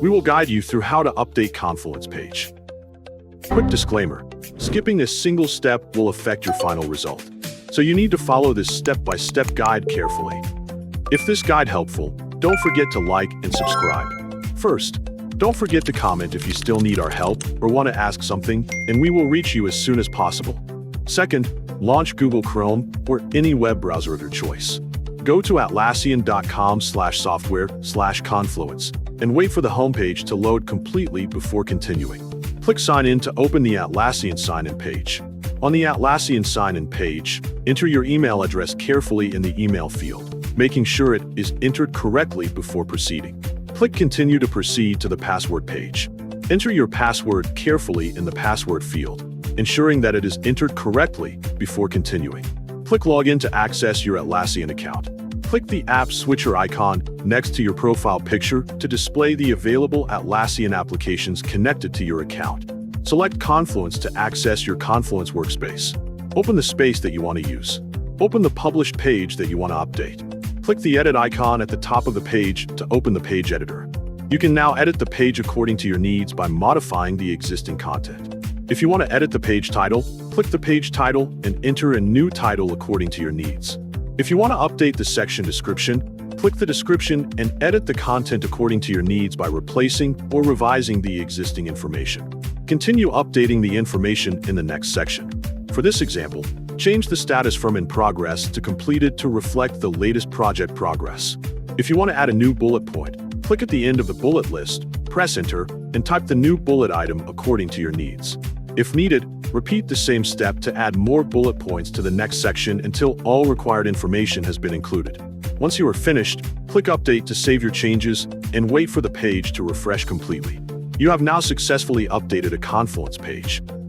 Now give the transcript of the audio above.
We will guide you through how to update Confluence page. Quick disclaimer, skipping a single step will affect your final result, so you need to follow this step-by-step guide carefully. If this guide helpful, don't forget to like and subscribe. First, don't forget to comment if you still need our help or want to ask something, and we will reach you as soon as possible. Second, launch Google Chrome or any web browser of your choice. Go to atlassian.com/software/confluence and wait for the homepage to load completely before continuing. Click Sign In to open the Atlassian sign-in page. On the Atlassian sign-in page, enter your email address carefully in the email field, making sure it is entered correctly before proceeding. Click Continue to proceed to the password page. Enter your password carefully in the password field, ensuring that it is entered correctly before continuing. Click Login to access your Atlassian account. Click the App Switcher icon next to your profile picture to display the available Atlassian applications connected to your account. Select Confluence to access your Confluence workspace. Open the space that you want to use. Open the published page that you want to update. Click the Edit icon at the top of the page to open the page editor. You can now edit the page according to your needs by modifying the existing content. If you want to edit the page title, click the page title and enter a new title according to your needs. If you want to update the section description, click the description and edit the content according to your needs by replacing or revising the existing information. Continue updating the information in the next section. For this example, change the status from in progress to completed to reflect the latest project progress. If you want to add a new bullet point, click at the end of the bullet list, press Enter, and type the new bullet item according to your needs. If needed, repeat the same step to add more bullet points to the next section until all required information has been included. Once you are finished, click Update to save your changes and wait for the page to refresh completely. You have now successfully updated a Confluence page.